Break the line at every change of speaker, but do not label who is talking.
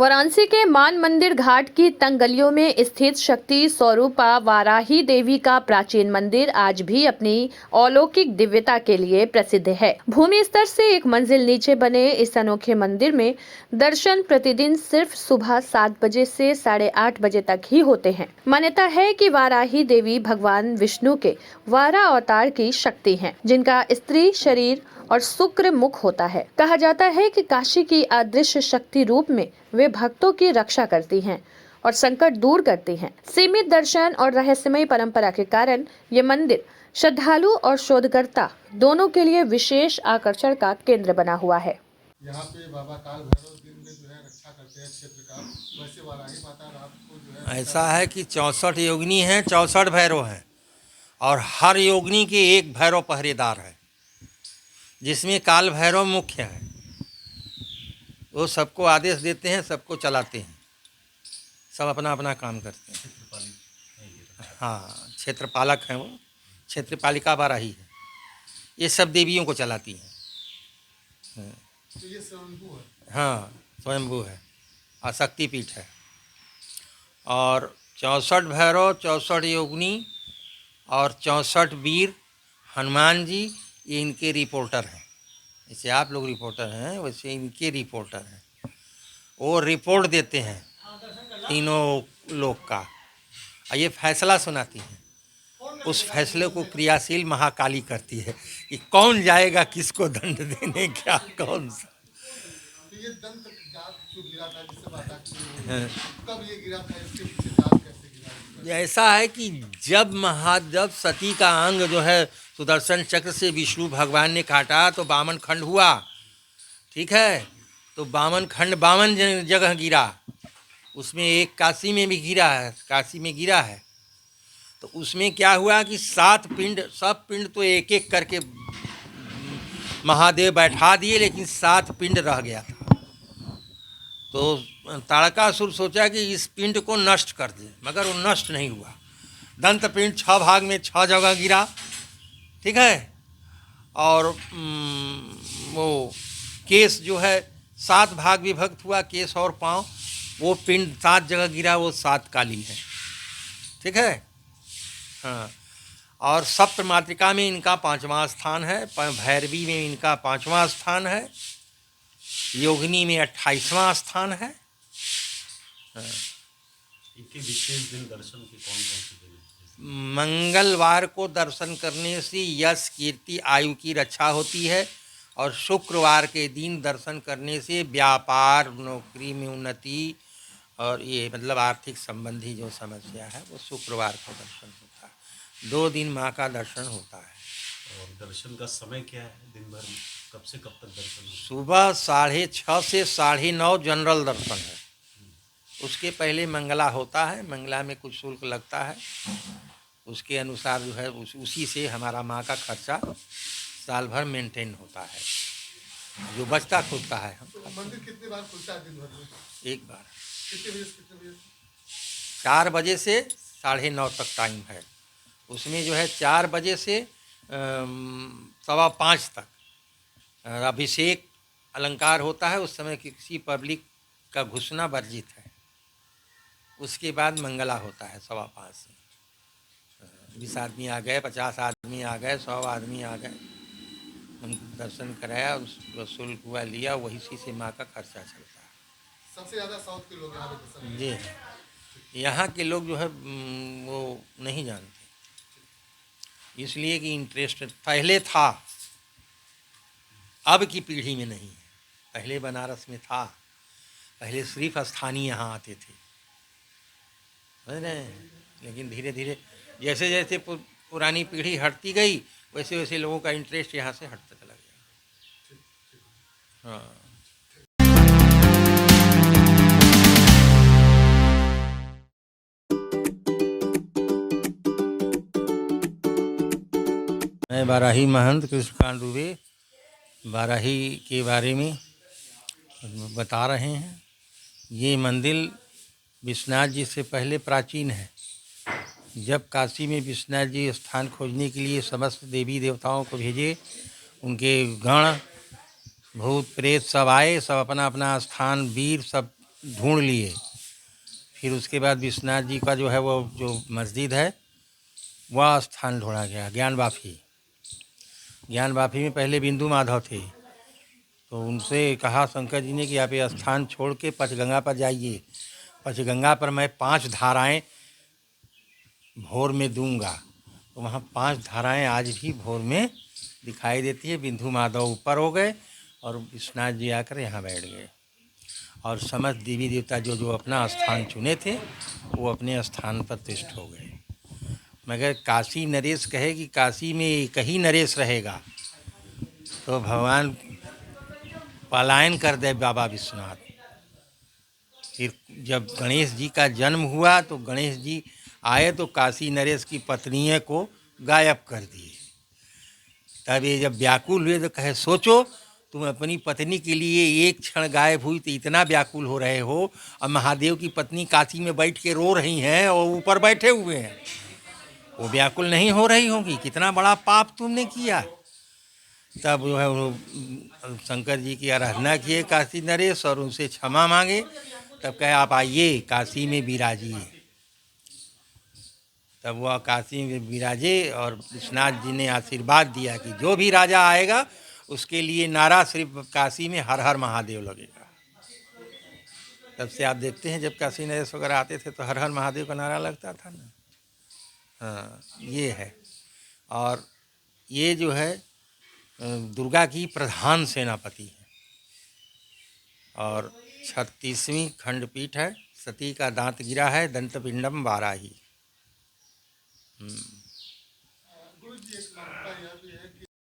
वाराणसी के मान मंदिर घाट की तंग गलियों में स्थित शक्ति स्वरूपा वाराही देवी का प्राचीन मंदिर आज भी अपनी अलौकिक दिव्यता के लिए प्रसिद्ध है। भूमि स्तर से एक मंजिल नीचे बने इस अनोखे मंदिर में दर्शन प्रतिदिन सिर्फ सुबह 7 बजे से 8:30 बजे तक ही होते हैं। मान्यता है कि वाराही देवी भगवान विष्णु के वारा अवतार की शक्ति हैं, जिनका स्त्री शरीर और शुक्र मुख होता है। कहा जाता है कि काशी की अदृश्य शक्ति रूप में वे भक्तों की रक्षा करती हैं और संकट दूर करती हैं। सीमित दर्शन और रहस्यमय परंपरा के कारण ये मंदिर श्रद्धालु और शोधकर्ता दोनों के लिए विशेष आकर्षण का केंद्र बना हुआ है।
यहाँ पे बाबा काल भैरव दिन में जो है रक्षा करते हैं क्षेत्र का, वैसे वाराही माता रात को जो है
ऐसा है कि 64 योगिनी हैं, 64 भैरव हैं और हर योगिनी के एक भैरव पहरेदार है, जिसमें काल भैरव मुख्य है। वो सबको आदेश देते हैं, सबको चलाते हैं, सब अपना अपना काम करते हैं। हाँ, क्षेत्रपालक हैं वो, क्षेत्रपालिका वाराही है। ये सब देवियों को चलाती हैं।
तो ये स्वयंभू है।
हाँ, स्वयंभू है और शक्तिपीठ है। और 64 भैरव, 64 योगिनी और 64 वीर हनुमान जी, ये इनके रिपोर्टर हैं। जैसे आप लोग रिपोर्टर हैं, वैसे इनके रिपोर्टर हैं। वो रिपोर्ट देते हैं तीनों लोग का, और ये फैसला सुनाती हैं। उस फैसले को क्रियाशील महाकाली करती है कि कौन जाएगा किसको दंड देने, क्या कौन सा।
तो ये दंत जात जो गिरा था, जिससे बात की
हाँ।
कब ये गिरा था, इसके पीछे जात कैसे गिरा?
ऐसा है कि जब सती का अंग जो है सुदर्शन चक्र से विष्णु भगवान ने काटा तो बामन खंड हुआ, ठीक है। तो बामन खंड 52 जगह गिरा, उसमें एक काशी में भी गिरा है, काशी में गिरा है। तो उसमें क्या हुआ कि 7 पिंड, सब पिंड तो एक एक करके महादेव बैठा दिए, लेकिन 7 पिंड रह गया था। तो तारकासुर सोचा कि इस पिंड को नष्ट कर दे, मगर वो नष्ट नहीं हुआ। दंत पिंड 6 भाग में 6 जगह गिरा, ठीक है। और वो केस जो है 7 भाग विभक्त हुआ, केस और पाँव, वो पिंड 7 जगह गिरा, वो 7 काली है, ठीक है। हाँ, और सप्त मातृका में इनका 5वां स्थान है, भैरवी में इनका 5वां स्थान है, योगिनी में 28वां स्थान है।
इनके विशेष दिन दर्शन के कौन कौन से दिन हैं?
मंगलवार को दर्शन करने से यश कीर्ति आयु की रक्षा होती है, और शुक्रवार के दिन दर्शन करने से व्यापार नौकरी में उन्नति और ये मतलब आर्थिक संबंधी जो समस्या है वो शुक्रवार को दर्शन होता है। 2 दिन माँ का दर्शन होता है।
और दर्शन का समय क्या है? दिन भर में कब से कब तक दर्शन होता
सुबह 6:30 से 9:30 जनरल दर्शन है। उसके पहले मंगला होता है, मंगला में कुछ शुल्क लगता है, उसके अनुसार जो है उसी से हमारा माँ का खर्चा साल भर मेंटेन होता है, जो बचता खुलता है।
तो मंदिर कितनी बार खुलता है दिन भर में?
एक बार
कितने बजे से कितने बजे?
4 बजे से 9:30 तक टाइम है। उसमें जो है 4 बजे से 5:15 तक अभिषेक अलंकार होता है। उस समय किसी पब्लिक का घुसना वर्जित है। उसके बाद मंगला होता है 5:15 से। 20 आदमी आ गए, 50 आदमी आ गए, 100 आदमी आ गए, उनको दर्शन कराया, उसको शुल्क हुआ लिया, वही से माँ का खर्चा चलता है।
सबसे ज़्यादा साउथ के लोग यहाँ पे दर्शन
जी, यहाँ के लोग जो है वो नहीं जानते, इसलिए कि इंटरेस्ट पहले था, अब की पीढ़ी में नहीं है। पहले बनारस में था, पहले सिर्फ स्थानीय यहाँ आते थे, समझ रहे हैं। लेकिन धीरे धीरे जैसे जैसे पुरानी पीढ़ी हटती गई, वैसे वैसे लोगों का इंटरेस्ट यहाँ से हटता चला गया। हाँ, मैं वाराही महंत कृष्णकांत दुबे वाराही के बारे में बता रहे हैं। ये मंदिर विश्वनाथ जी से पहले प्राचीन है। जब काशी में विश्वनाथ जी स्थान खोजने के लिए समस्त देवी देवताओं को भेजे, उनके गण भूत प्रेत सब आए, सब अपना अपना स्थान वीर सब ढूंढ लिए। फिर उसके बाद विश्वनाथ जी का जो है वो जो मस्जिद है वह स्थान ढूंढा गया। ज्ञान बाफी में पहले बिंदु माधव थे, तो उनसे कहा शंकर जी ने कि आप ये स्थान छोड़ के पंचगंगा पर जाइए। पंचगंगा पर मैं 5 धाराएं भोर में दूंगा। तो वहाँ 5 धाराएं आज भी भोर में दिखाई देती है। बिंदु माधव ऊपर हो गए और विश्वनाथ जी आकर यहाँ बैठ गए, और समस्त देवी देवता जो जो अपना स्थान चुने थे वो अपने स्थान पर तिष्ठ हो गए। मगर काशी नरेश कहे कि काशी में एक ही नरेश रहेगा, तो भगवान पलायन कर दे बाबा विश्वनाथ। फिर जब गणेश जी का जन्म हुआ तो गणेश जी आए तो काशी नरेश की पत्नियों को गायब कर दिए। तब ये जब व्याकुल हुए तो कहे सोचो, तुम अपनी पत्नी के लिए एक क्षण गायब हुई तो इतना व्याकुल हो रहे हो, और महादेव की पत्नी काशी में बैठ के रो रही हैं और ऊपर बैठे हुए हैं, वो व्याकुल नहीं हो रही होंगी? कितना बड़ा पाप तुमने किया। तब जो है वो शंकर जी की आराधना किए काशी नरेश और उनसे क्षमा मांगे। तब कहे आप आइए काशी में विराजिए। तब वह काशी में विराजे और विश्वनाथ जी ने आशीर्वाद दिया कि जो भी राजा आएगा उसके लिए नारा सिर्फ काशी में हर हर महादेव लगेगा। तब से आप देखते हैं जब काशी नरेश वगैरह आते थे तो हर हर महादेव का नारा लगता था ना। हाँ, ये है। और ये जो है दुर्गा की प्रधान सेनापति है, और 36वीं खंडपीठ है। सती का दांत गिरा है, दंतपिंडम वाराही।
गुरु जी एक मान्यता यह भी है कि